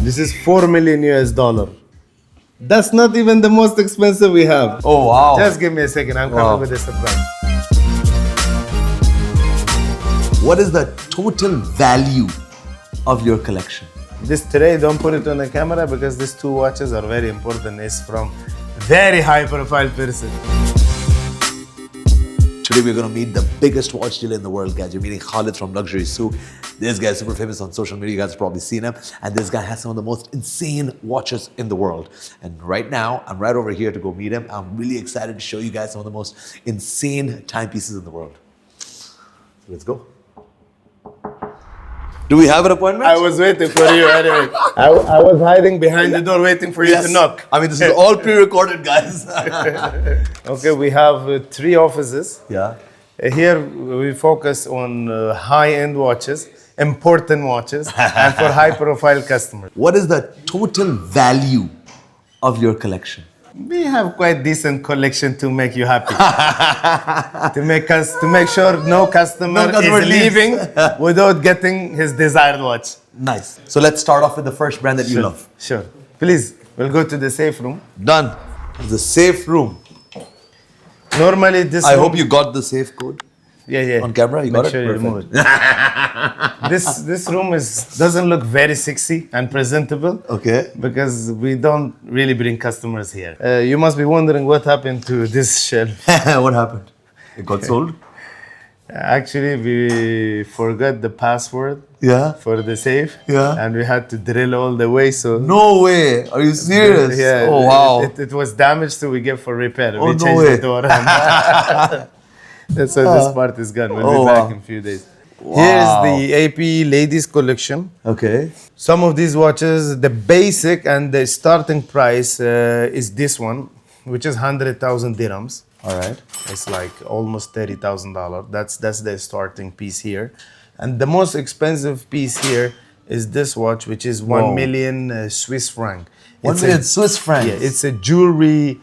This is 4 million US dollar. That's not even the most expensive we have. Oh, wow. Just give me a second. I'm coming with a surprise. What is the total value of your collection? This today, don't put it on the camera because these two watches are very important. It's from very high profile person. Today we're going to meet the biggest watch dealer in the world, guys. You're meeting Khalid from Luxury Souk. This guy is super famous on social media. You guys have probably seen him. And this guy has some of the most insane watches in the world. And right now, I'm right over here to go meet him. I'm really excited to show you guys some of the most insane timepieces in the world. So let's go. Do we have an appointment? I was waiting for you anyway. I was hiding behind the door waiting for you to knock. I mean, this is all pre-recorded, guys. Okay, we have 3 offices. Yeah. Here we focus on high-end watches, important watches, and for high-profile customers. What is the total value of your collection? We have quite decent collection to make you happy. to make sure no customer is leaving without getting his desired watch. Nice. So let's start off with the first brand that you love. Sure. Please, we'll go to the safe room. Done. The safe room. Normally this I room, hope you got the safe code. Yeah. On camera, you Make got sure it? you remove it. This room doesn't look very sexy and presentable. Okay. Because we don't really bring customers here. You must be wondering what happened to this shelf. What happened? It got sold? Actually, we forgot the password for the safe. Yeah. And we had to drill all the way. So No way. Are you serious? Yeah. Oh, wow. It was damaged, so we gave for repair. Oh, we no changed way. the door. That's why this part is gone. We'll be back in a few days. Wow. Here's the AP ladies collection. Okay. Some of these watches, the basic and the starting price is this one, which is 100,000 dirhams. All right. It's like almost $30,000. That's the starting piece here. And the most expensive piece here is this watch, which is 1 million Swiss franc. 1 million Swiss francs. Yeah, it's a jewelry,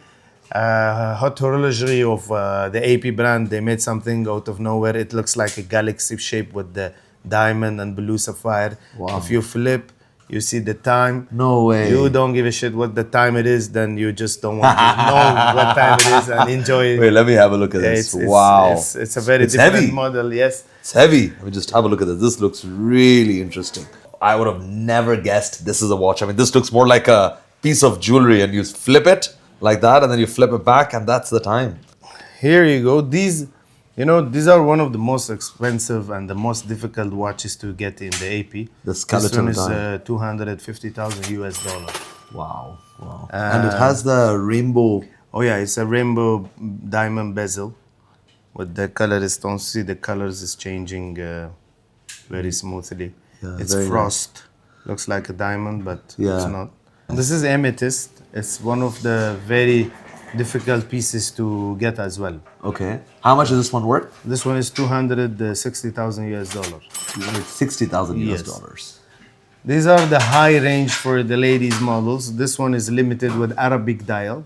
hot horology of the AP brand. They made something out of nowhere. It looks like a galaxy shape with the diamond and blue sapphire. Wow. If you flip, you see the time. No way. You don't give a shit what the time it is, then you just don't want to know what time it is and enjoy it. Wait, let me have a look at this. Wow. It's a very different heavy. model, yes. It's heavy. Let me just have a look at this. This looks really interesting. I would have never guessed this is a watch. I mean, this looks more like a piece of jewelry and you flip it like that and then you flip it back and that's the time. Here you go. These are one of the most expensive and the most difficult watches to get in the AP. The skeleton This one dial. is 250,000 US dollar. Wow. And it has the rainbow. Oh yeah, it's a rainbow diamond bezel with the color stones. See the colors is changing very smoothly. Yeah, it's very frost. Looks like a diamond, but it's Yeah. not. This is amethyst. It's one of the very difficult pieces to get as well. Okay. How much is this one worth? This one is 260,000 US dollar. 260,000 US Yes. dollars. These are the high range for the ladies models. This one is limited with Arabic dial.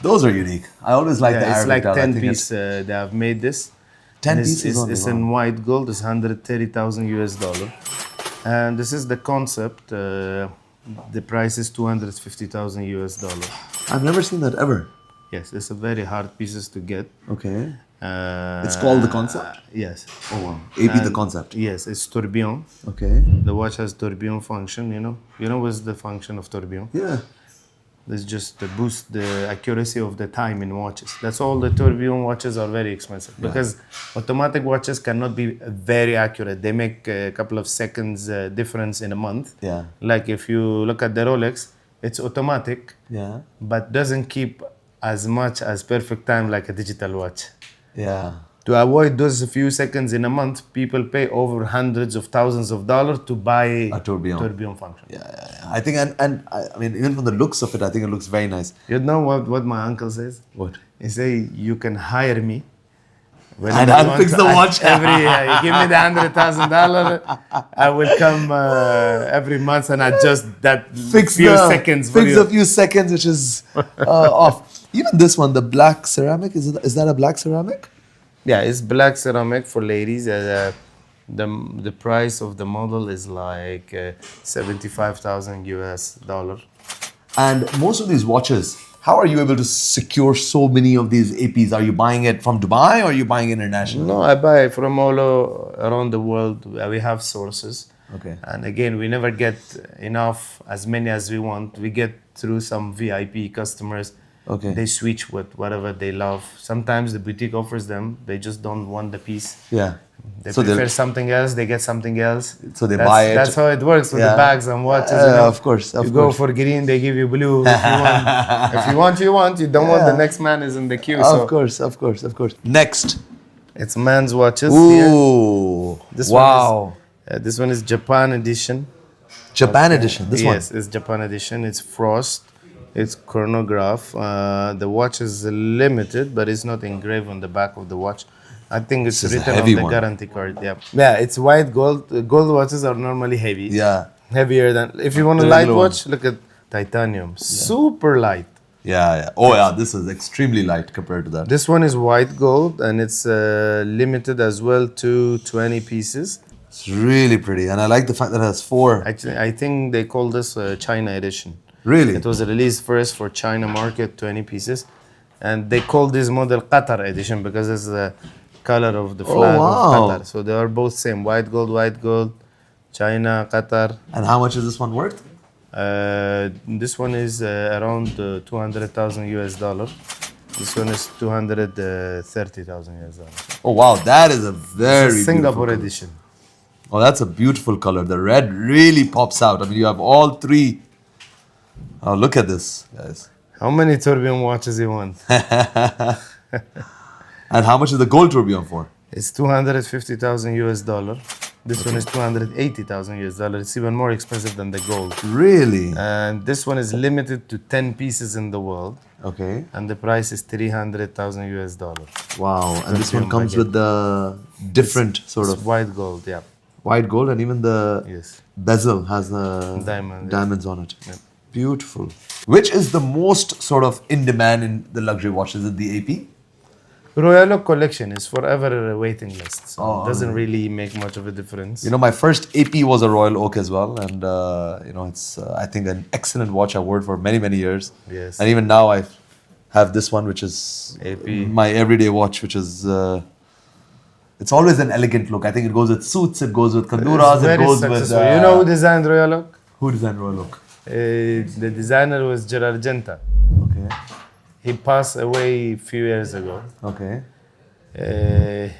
Those are unique. I always like the It's Arabic like dial. I 10 think piece. They have made this. 10 And pieces only, It's wow. in white gold. It's 130,000 US dollar. And this is the concept. The price is 250,000 US dollar. I've never seen that ever. Yes, it's a very hard pieces to get. Okay. It's called the concept? Yes. Oh wow. AP the concept. Yes, it's tourbillon. Okay. The watch has tourbillon function, you know. You know what's the function of tourbillon? Yeah. It's just to boost the accuracy of the time in watches. That's all the tourbillon watches are very expensive because automatic watches cannot be very accurate. They make a couple of seconds difference in a month. Yeah. Like if you look at the Rolex, it's automatic, Yeah. but doesn't keep as much as perfect time like a digital watch. Yeah. To avoid those few seconds in a month, people pay over hundreds of thousands of dollars to buy A tourbillon. tourbillon function. Yeah. I think, and I mean, even from the looks of it, I think it looks very nice. You know what my uncle says? What? He say, you can hire me. And I'll fix the watch. Every year. You give me the $100,000, I will come every month and adjust that few seconds for Fix you. a few seconds, which is off. Even this one, the black ceramic, is that a black ceramic? Yeah, it's black ceramic for ladies. The price of the model is like $75,000 US. And most of these watches, how are you able to secure so many of these APs? Are you buying it from Dubai or are you buying internationally? No, I buy from all around the world. We have sources. Okay. And again, we never get enough, as many as we want. We get through some VIP customers. Okay. They switch with whatever they love. Sometimes the boutique offers them, they just don't want the piece. Yeah. They So prefer they'll- something else, they get something else. So they buy it. That's how it works with Yeah. the bags and watches. You know? Of course, of you go course. for green, they give you blue. If you want, if you want, you want. You don't want, the next man is in the queue. So Of course, of course, of course. Next. it's man's watches here. Ooh. This Wow. This one is Japan edition. Japan edition. This Yes, it's Japan edition. It's frost. It's chronograph. The watch is limited, but it's not engraved on the back of the watch. I think it's This is a written on heavy the one. guarantee card. Yeah, yeah. It's white gold. Gold watches are normally heavy. one. Yeah. Heavier than. If you want a The light regular one. watch, look at titanium. Super light. Yeah, yeah. Oh, yeah. This is extremely light compared to that. This one is white gold, and it's limited as well to 20 pieces. It's really pretty. And I like the fact that it has 4. Actually, I think they call this China edition. Really? It was released first for China market, 20 pieces. And they call this model Qatar edition because it's the color of the flag wow. of Qatar. So they are both same, white gold, China, Qatar. And how much is this one worth? This one is around $200,000 US. This one is $230,000 US. Oh, wow. That is a very It's a Singapore beautiful edition. color. Oh, that's a beautiful color. The red really pops out. I mean, you have all 3. Oh, look at this, guys. How many tourbillon watches you want? And how much is the gold tourbillon for? It's $250,000 US. This one is $280,000 US. It's even more expensive than the gold. Really? And this one is limited to 10 pieces in the world. Okay. And the price is $300,000 US. Wow. And this one Tourbillon comes baguette. with the different sort It's of white gold, yeah. white gold, and even the Yes. bezel has the Diamond, yeah. diamonds on it. Beautiful. Which is the most sort of in demand in the luxury watches? Is it the AP? Royal Oak collection is forever a waiting list. So Oh, it doesn't really make much of a difference. You know, my first AP was a Royal Oak as well, and you know, it's I think an excellent watch I wore for many years. Yes. And even now I have this one, which is AP. my everyday watch, which is it's always an elegant look. I think it goes with suits, it goes with kanduras, It's it very goes with. successful. You know who designed Royal Oak? Who designed Royal Oak? The designer was Gerard Genta. Okay. He passed away a few years ago. Okay.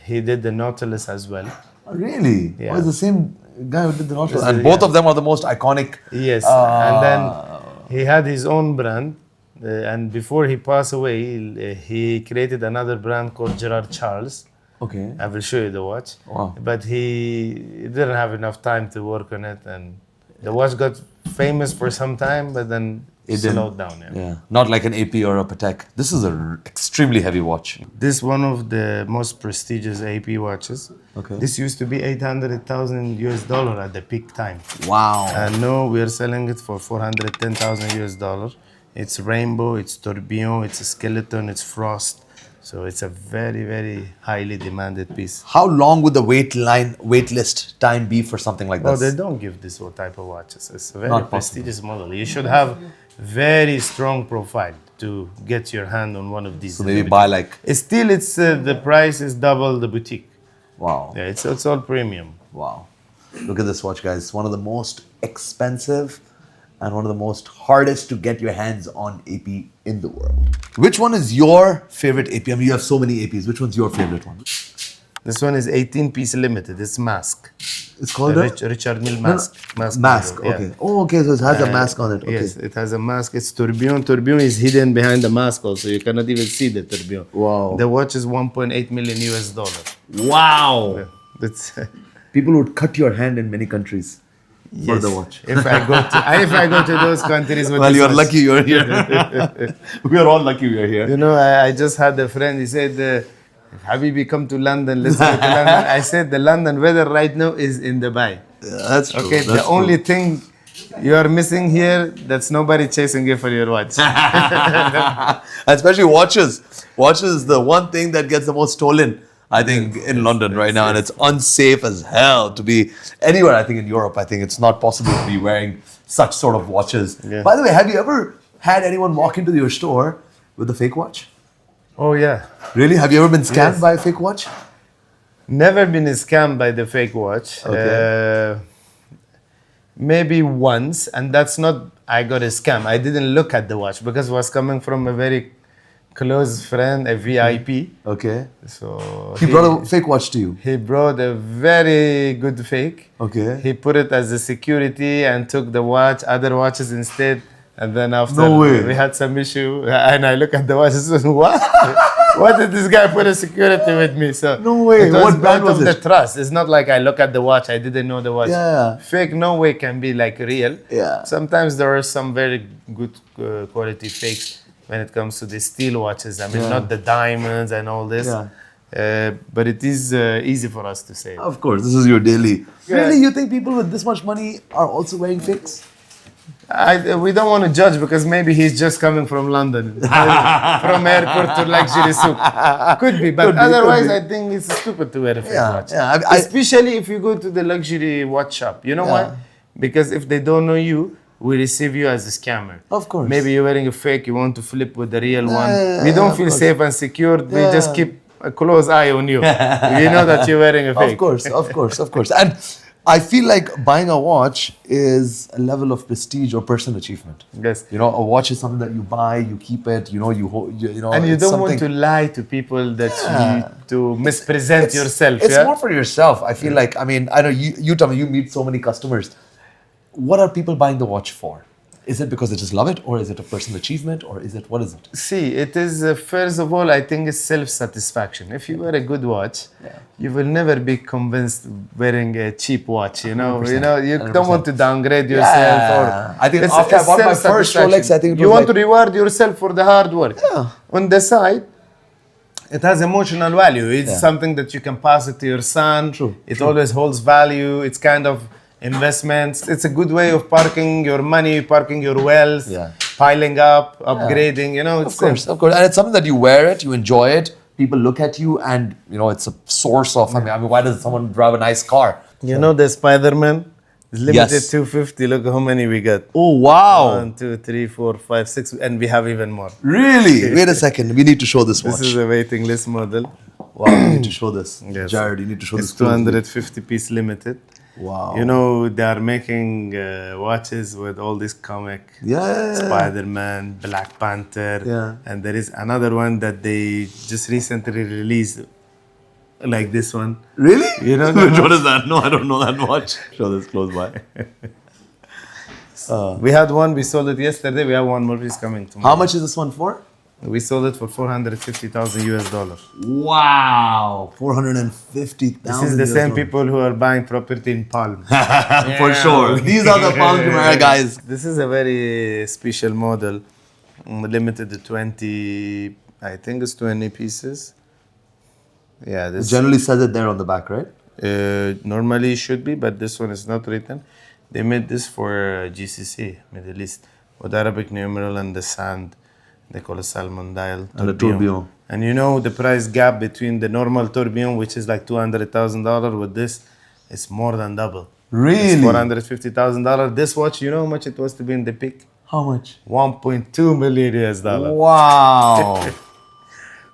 He did the Nautilus as well. Oh, really? Yeah. Oh, it's the same guy who did the Nautilus. It's And the- both yeah. of them are the most iconic. Yes, and then he had his own brand. And before he passed away, he created another brand called Gerard Charles. Okay. I will show you the watch. Wow. But he didn't have enough time to work on it, and the watch got famous for some time, but then It slowed didn't- down. Yeah. Yeah. Not like an AP or a Patek. This is an extremely heavy watch. This one of the most prestigious AP watches. Okay. This used to be $800,000 US at the peak time. Wow. And now we are selling it for $410,000 US. It's rainbow, it's tourbillon, it's a skeleton, it's frost. So it's a very highly demanded piece. How long would the wait list time be for something like Oh, this? they don't give this type of watches. It's a very Not possible. prestigious model. You should have very strong profile to get your hand on one of these. So maybe buy like, Still, it's the price is double the boutique. wow. Yeah, it's all premium. Wow. Look at this watch, guys. It's one of the most expensive and one of the most hardest to get your hands on AP in the world. Which one is your favorite AP? I mean, you have so many APs. Which one's your favorite one? This one is 18 piece limited. It's mask. It's called The a Richard Mille No, no. mask. mask. model, yeah. Okay. Oh, okay. So it has a mask on it. Okay. Yes, it has a mask. It's tourbillon. Tourbillon is hidden behind the mask also. You cannot even see the tourbillon. Wow. The watch is 1.8 million US dollar. Wow. That's People would cut your hand in many countries for the watch. If I go to those countries with Well, this you're watch. lucky you're here. We are all lucky we are here. You know, I just had a friend. He said, "Habibi, come to London. Let's go to London." I said, "The London weather right now is in Dubai." That's true. Okay, the only thing you are missing here, that's nobody chasing you for your watch. Especially watches. Watches is the one thing that gets the most stolen I think, in London right now, and it's unsafe as hell to be anywhere. I think in Europe, I think it's not possible to be wearing such sort of watches. Yeah. By the way, have you ever had anyone walk into your store with a fake watch? Oh yeah. Really? Have you ever been scammed Yes. by a fake watch? Never been scammed by the fake watch. Okay. Maybe once, and that's not I got a scam. I didn't look at the watch because it was coming from a very close friend, a VIP. Okay. So He brought a fake watch to you. he brought a very good fake. Okay. He put it as a security and took the watch, other watches instead. And then after No way. we had some issue, and I look at the watch and said, what? What did this guy put a security with me? So No way. It was What brand out was of it? the trust. It's not like I look at the watch, I didn't know the watch. Yeah. Fake no way can be like real. Yeah. Sometimes there are some very good quality fakes when it comes to the steel watches. I mean, Yeah. not the diamonds and all this. Yeah. But it is easy for us to say. Of course, this is your daily. Yeah. Really, you think people with this much money are also wearing fakes? We don't want to judge because maybe he's just coming from London, from airport to luxury souk. Could be, but Could be, otherwise could be. I think it's stupid to wear a fake Yeah, watch. yeah, Especially if you go to the luxury watch shop. You know Yeah. why? Because if they don't know you, we receive you as a scammer. Of course. Maybe you're wearing a fake, you want to flip with the real one. yeah, We don't of feel course. safe and secure. We Yeah. just keep a close eye on you. You know that you're wearing a fake. Of course, of course, of course. And I feel like buying a watch is a level of prestige or personal achievement. Yes. You know, a watch is something that you buy, you keep it, you know, you know. And you it's don't want to something- lie to people that Yeah. to mispresent yourself. It's yeah? more for yourself. I feel like, I mean, I know you tell me, you meet so many customers. What are people buying the watch for? Is it because they just love it, or is it a personal achievement, or is it, what is it? See, it is first of all, I think it's self-satisfaction. If you wear a good watch, you will never be convinced wearing a cheap watch. You know, you 100%. don't want to downgrade yourself. Yeah. Or I think it's after I bought my first self-satisfaction. Rolex, I think it you was want like- to reward yourself for the hard work. Yeah. On the side, it has emotional value. It's Yeah. something that you can pass it to your son. True, It always holds value. It's kind of investments. It's a good way of parking your money, parking your wealth, Yeah. piling up, upgrading. You know, it's Of course, of course. And it's something that you wear it, you enjoy it, people look at you, and, you know, it's a source of, I mean, why does someone drive a nice car? You know the Spider-Man? It's limited Yes. 250. Look how many we got. Oh, wow. 1, 2, 3, 4, 5, 6, and we have even more. Really? Wait a second. We need to show this watch. This is a waiting list model. Wow, you need to show this. Yes. Jared, you need to show It's this. closely. 250 piece limited. Wow. You know, they are making watches with all this comic. Yeah. Spider-Man, Black Panther. Yeah. And there is another one that they just recently released, like this one. Really? You know that What is that? No, I don't know that watch. Show this close by. We had one, we sold it yesterday. We have one more piece coming tomorrow. How much is this one for? We sold it for 450,000 US dollars. Wow. 450,000. This is the same people who are buying property in Palm. For sure. These are the Palm Jumeirah guys. This is a very special model, limited to 20, I think it's 20 pieces. Yeah, It this generally says it there on the back, right? normally should be, but this one is not written. They made this for GCC, Middle East, with Arabic numeral and the sand. They call it salmon dial. And the tourbillon. And you know the price gap between the normal tourbillon, which is like $200,000, with this, it's more than double. Really? It's $450,000. This watch, you know how much it was to be in the peak? How much? 1.2 million US dollar. Wow.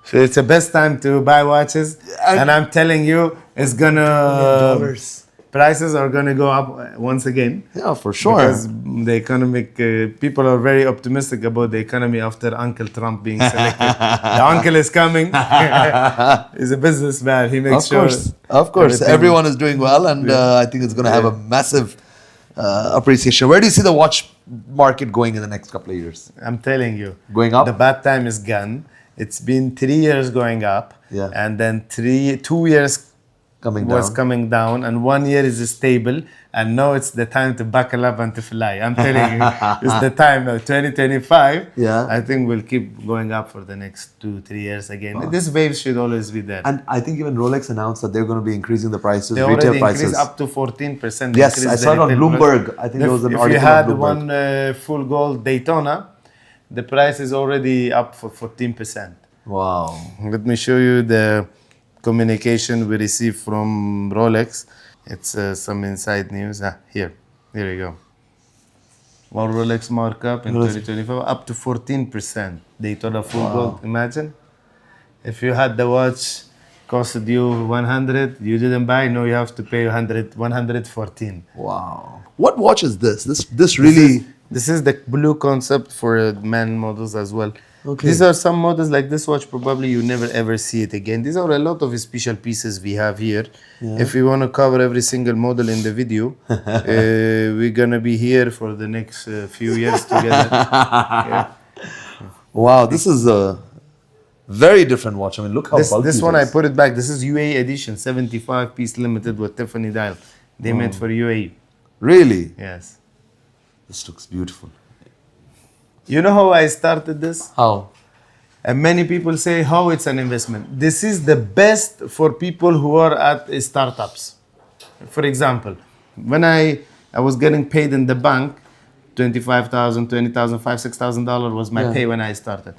So it's the best time to buy watches, and I'm telling you, it's gonna prices are gonna go up once again. Yeah, for sure. Because the economic people are very optimistic about the economy after Uncle Trump being selected. The uncle is coming. He's a businessman. He makes sure. Of course. everything- Everyone is doing well, and I think it's going to have a massive appreciation. Where do you see the watch market going in the next couple of years? I'm telling you. Going up? The bad time is gone. It's been 3 years going up. Yeah. And then 2 years Coming was down. coming down, and 1 year is stable, and now it's the time to buckle up and to fly. I'm telling you, it's the time now. 2025, Yeah. I think we'll keep going up for the next 2-3 years again. This wave should always be there. And I think even Rolex announced that they're going to be increasing the prices, They retail already prices. increased up to 14%. Yes, increased I the saw it on retail Bloomberg. price. I think there was an If article you on had Bloomberg. one full gold Daytona, the price is already up for 14%. Wow. Let me show you the communication we received from Rolex. It's some inside news. Here you go. One Rolex markup in 2025 up to 14%. Daytona full gold. Imagine if you had the watch costed you 100, you didn't buy. No, you have to pay 114. Wow. What watch is this? This really. This is the blue concept for men models as well. Okay. These are some models like this watch. Probably you never ever see it again. These are a lot of special pieces we have here. Yeah. If we want to cover every single model in the video, we're gonna be here for the next few years together. Yeah. Wow, this is a very different watch. I mean, look how bulky This it one is. I put it back. This is UAE edition, 75 piece limited with Tiffany dial. They made for UAE. Really? Yes. This looks beautiful. You know how I started this? How? And many people say how it's an investment. This is the best for people who are at startups. For example, when I was getting paid in the bank, $25,000, $20,000, $5,000, $6,000 was my pay when I started.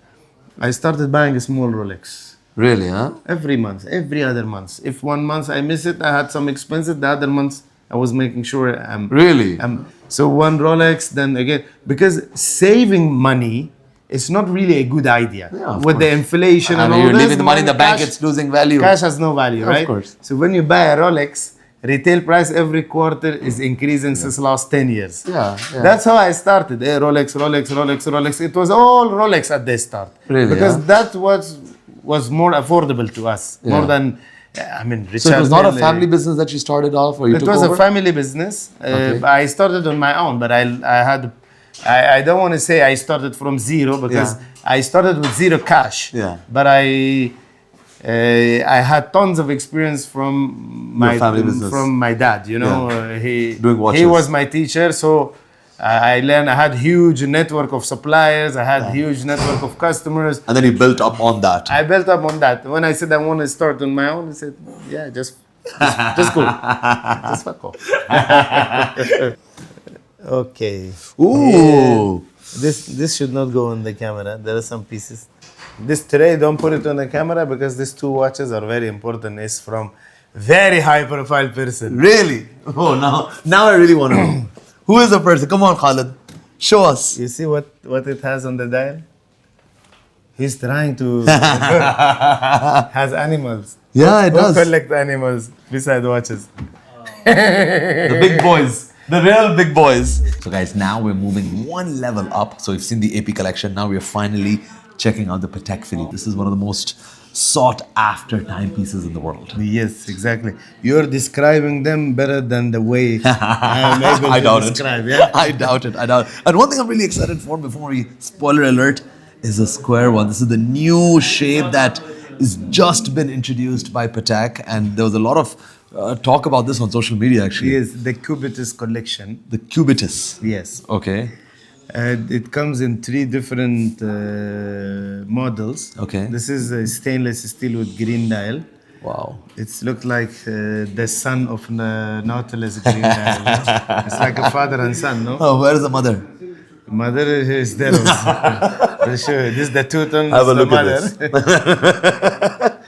I started buying a small Rolex. Really, huh? Every month, every other month. If 1 month I miss it, I had some expenses. The other months I was making sure I'm Really? so one Rolex, then again, because saving money is not really a good idea. Yeah, of with the inflation and all you're this, leaving the money in the bank, cash- it's losing value. Cash has no value, right? Of course. So when you buy a Rolex, retail price every quarter is increasing since last 10 years. Yeah, yeah. That's how I started. Rolex, Rolex, Rolex, Rolex. It was all Rolex at the start. Really, Because yeah? that was more affordable to us. Yeah. More than, I mean, Richard So it was not a Mille- family business that you started off, or you It took was over? a family business. Okay. I started on my own, but I don't want to say I started from zero because I started with zero cash. Yeah. But I had tons of experience from my family business. from my dad. You know, Doing watches. he was my teacher, so I learned. I had huge network of suppliers. I had huge network of customers. And then you built up on that. I built up on that. When I said I want to start on my own, I said, yeah, just go. Just fuck off. Okay. Ooh. This should not go on the camera. There are some pieces. This tray, don't put it on the camera because these two watches are very important. It's from very high profile person. Really? Oh, now I really want to know. Who is the person? Come on, Khalid. Show us. You see what it has on the dial? He's trying to has animals. Yeah, it Who does. collect animals beside watches? The big boys. The real big boys. So guys, now we're moving one level up. So you've seen the AP collection. Now we're finally checking out the Patek Philippe. This is one of the most sought after timepieces in the world. Yes, exactly. You're describing them better than the way I'm able I to doubt describe. it. Yeah? I doubt it. And one thing I'm really excited for before we spoiler alert is a square one. This is the new shape that is just been introduced by Patek, and there was a lot of talk about this on social media actually. Yes, the Cubitus collection. The Cubitus. Yes. Okay. It comes in 3 different models. Okay. This is a stainless steel with green dial. Wow. It's looked like the son of Nautilus green dial. No? It's like a father and son, no? Oh, where is the mother? Mother is there also. For sure. This is the two-tone. Have a the look at mother.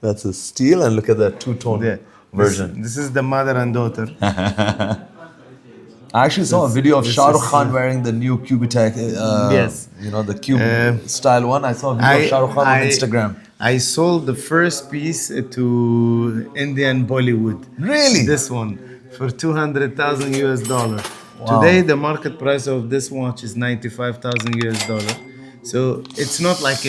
That's a steel, and look at the two-tone Yeah. version. This is the mother and daughter. I actually saw a video of Shah Rukh Khan wearing the new Cubitek. Yes. You know, the Cube style one. I saw a video of Shah Rukh Khan on Instagram. I sold the first piece to Indian Bollywood. Really? This one for 200,000 US dollar. Wow. Today the market price of this watch is 95,000 US dollar. So it's not like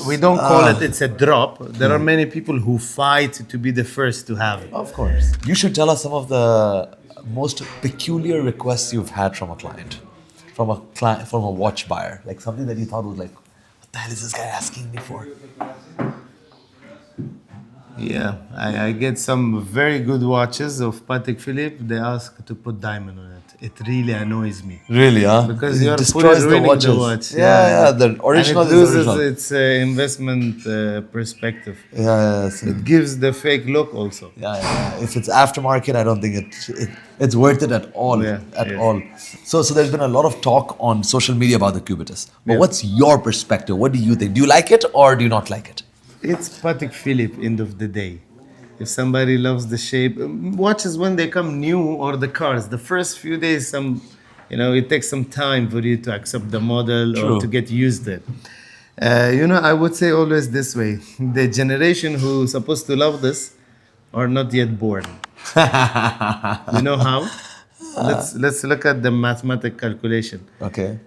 we don't call it. It's a drop. There are many people who fight to be the first to have it. Of course. You should tell us some of the most peculiar requests you've had from a client, from a watch buyer, like something that you thought was like, what the hell is this guy asking me for? Yeah, I get some very good watches of Patek Philippe. They ask to put diamond on it. It really annoys me. Really, huh? Because It you're destroys the ruining watches. the watch. Yeah, the original and it is loses original. its investment perspective. Yeah. It gives the fake look also. Yeah. If it's aftermarket, I don't think it's worth it at all. Yeah, at yes. all. So there's been a lot of talk on social media about the Cubitus. But Yeah. what's your perspective? What do you think? Do you like it or do you not like it? It's Patek Philippe end of the day. If somebody loves the shape, watches when they come new or the cars, the first few days, it takes some time for you to accept the model or to True. get used to it. I would say always this way: the generation who's supposed to love this are not yet born. You know how? Let's look at the mathematical calculation. Okay.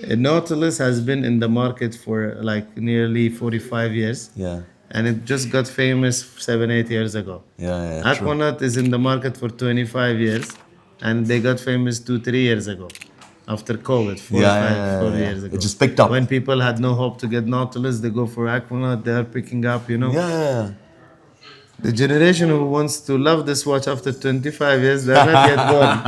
Nautilus has been in the market for like nearly 45 years. Yeah. And it just got famous 7, 8 years ago. Yeah, true. Aquanaut is in the market for 25 years, and they got famous 2, 3 years ago, after COVID, four years ago. It just picked up. When people had no hope to get Nautilus, they go for Aquanaut. They are picking up. Yeah. The generation who wants to love this watch after 25 years, they're not yet born.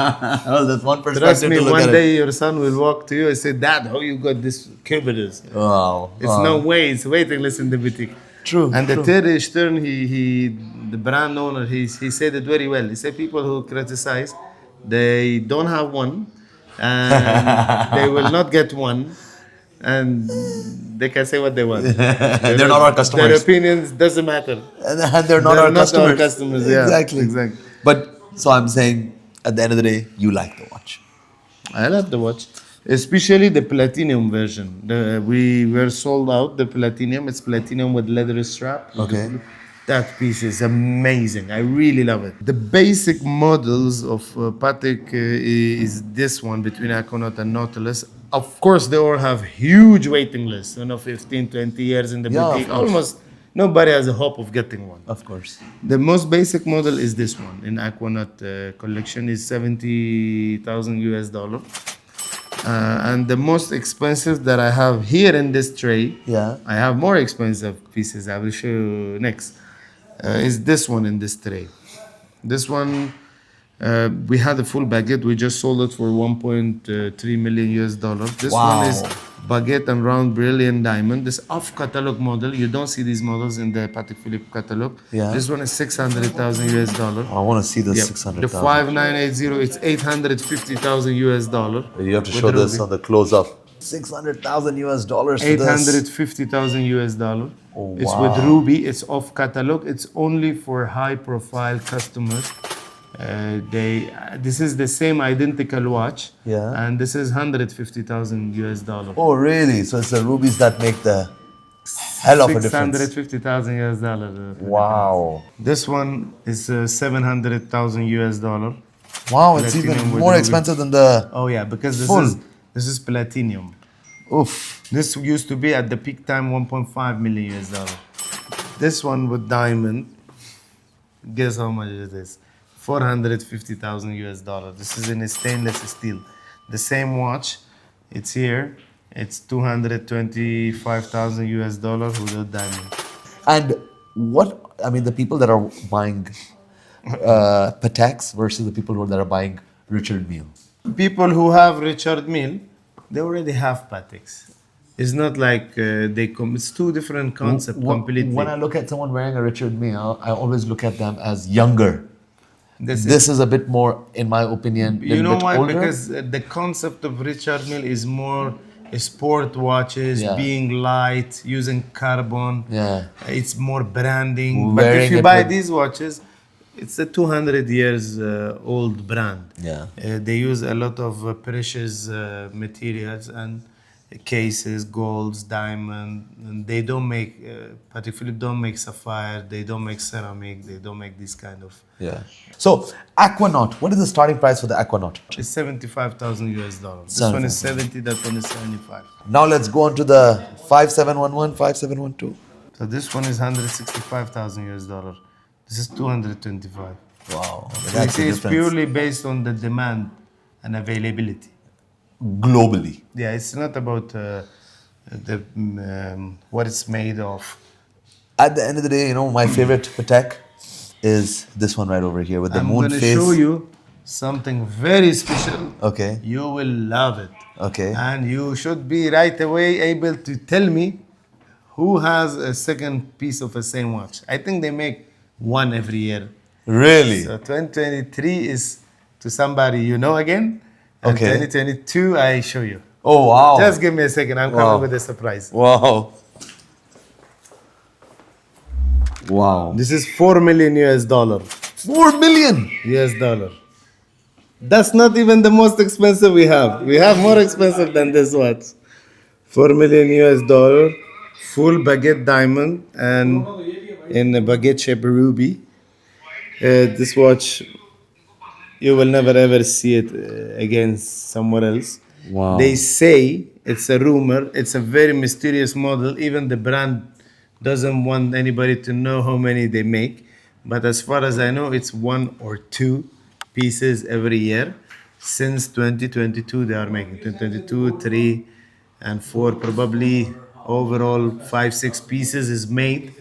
Well, that's one perspective Trust me, to look one at day your son will walk to you and say, "Dad, how you got this Cubitus?" Wow. It's no way. It's waiting list in the boutique. True. And the true. Terry Stern, the brand owner, he said it very well. He said people who criticize, they don't have one, and they will not get one, and they can say what they want. They're not our customers. Their opinions doesn't matter. And they're not our customers. Yeah, Exactly. exactly. But so I'm saying, at the end of the day, you like the watch. I love the watch, especially the platinum version. We were sold out. The platinum, it's platinum with leather strap. Okay. That piece is amazing. I really love it. The basic models of Patek is this one between Aquanaut and Nautilus. Of course, they all have huge waiting lists. 15, 20 years in the Yeah, of boutique. course. Almost nobody has a hope of getting one. Of course. The most basic model is this one in Aquanaut collection is $70,000 US. And the most expensive that I have here in this tray, Yeah. I have more expensive pieces. I will show you next. Is this one in this tray. This one, we had a full baguette. We just sold it for 1.3 million US dollars. This Wow. one is baguette and round brilliant diamond. This off-catalog model. You don't see these models in the Patek Philippe catalog. Yeah. This one is 600,000 US dollar. I want to see the Yeah. 600,000. The 5980, it's 850,000 US dollar. You have to with show the this ruby. on the close up. 600,000 US dollars for this. 850,000 US dollar. Oh, It's wow. with ruby. It's off catalog. It's only for high profile customers. This is the same identical watch. Yeah. And this is 150,000 US dollar. Oh, really? So it's the rubies that make the hell of a difference. 650,000 US dollar. Wow. This one is 700,000 US dollar. Wow, it's Platinum even with more ruby. expensive than the. Oh yeah, because Full. this is platinum. Oof. This used to be at the peak time 1.5 million US dollar. This one with diamond, guess how much it is? 450,000 US dollar. This is in a stainless steel. The same watch, it's here. It's 225,000 US dollar without diamond. And the people that are buying Pateks versus the people that are buying Richard Mille. People who have Richard Mille, they already have Pateks. It's not like it's two different concepts completely. When I look at someone wearing a Richard Mille, I always look at them as younger. This is a bit more, in my opinion, You know bit why? older. Because the concept of Richard Mille is more sport watches, Yeah. being light, using carbon. Yeah. It's more branding. But Wearing if you it buy with- these watches, it's a 200 years old brand. Yeah. They use a lot of precious materials and cases, golds, diamond. And they don't make, Patek Philippe don't make sapphire, they don't make ceramic, they don't make this kind of. Yeah. So, Aquanaut. What is the starting price for the Aquanaut? It's 75,000 US dollars. This one is 70, that one is 75. Now let's go on to the 5711, 5712. So this one is 165,000 US dollar. This is 225. Wow. You That's see, the it's difference. purely based on the demand and availability. Globally. Yeah, it's not about what it's made of. At the end of the day, my favorite Patek is this one right over here with the I'm moon going to face. show you something very special. Okay. You will love it. Okay. And you should be right away able to tell me who has a second piece of the same watch. I think they make one every year. Really? So 2023 is to somebody you know again. And Okay. 2022, I show you. Oh, wow. Just give me a second. I'm Wow. coming with a surprise. Wow. Wow. This is 4 million US dollar. 4 million. US dollar. That's not even the most expensive we have. We have more expensive than this watch. 4 million US dollar, full baguette diamond, and in a baguette shaped ruby. This watch, you will never ever see it again somewhere else. Wow. They say, it's a rumor, it's a very mysterious model. Even the brand doesn't want anybody to know how many they make. But as far as I know, it's 1 or 2 pieces every year. Since 2022, they are making 2022, 3, and 4. Probably overall 5-6 pieces is made.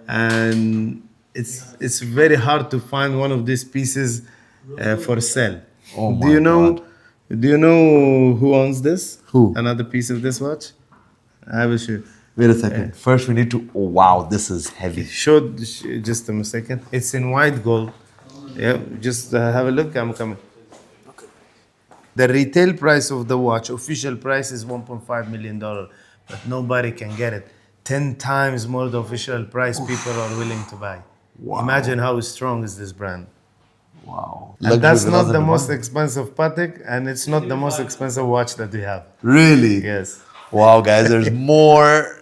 And it's very hard to find one of these pieces for sale. Oh my do you know God. Do you know who owns this? Who? Another piece of this watch? I will show you. Wait a second. First, we need to. Oh, wow, this is heavy. Just a second. It's in white gold. Yeah, just have a look. I'm coming. The retail price of the watch, official price, is $1.5 million, but nobody can get it. 10 times more the official price people are willing to buy. Wow. Imagine how strong is this brand. Wow. And that's not the most expensive. expensive Patek, and it's not the most expensive watch that we have. Really? Yes. Wow, guys, there's more.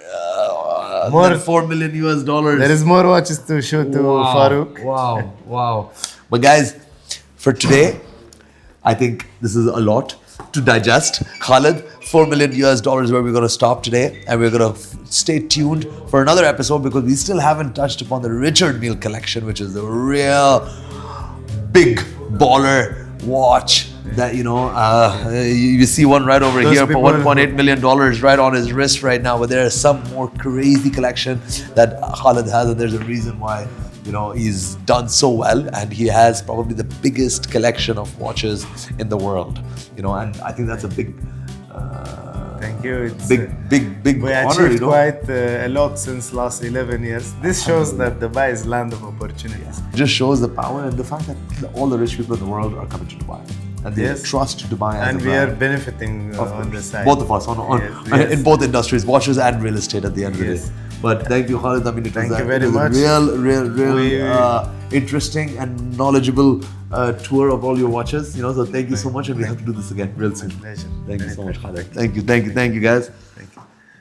More- than 4 million US dollars. There is more watches to show to Farooq. Wow, wow. But guys, for today, I think this is a lot to digest. Khalid, 4 million US dollars where we're going to stop today, and we're going to stay tuned for another episode because we still haven't touched upon the Richard Mille collection, which is the real big baller watch that, you see one right over Those here for people- $1.8 million right on his wrist right now, but there is some more crazy collection that Khalid has, and there's a reason why he's done so well, and he has probably the biggest collection of watches in the world, and I think that's a big Thank you. It's, big we honor, achieved quite a lot since last 11 years. This shows that Dubai is land of opportunities. Just shows the power and the fact that all the rich people in the world are coming to Dubai, and they Yes. trust Dubai as And a we are brand. benefiting on the side. Both of us Yes. in both industries, watches and real estate at the end of the Yes. day. But thank you, Khalid. I mean, it was, Thank you it very was much. a real We- interesting and knowledgeable tour of all your watches. So thank you so much, and we have to do this again real soon. Pleasure. Thank you so much, Anytime. Khalid. Thank you, guys. Thank you.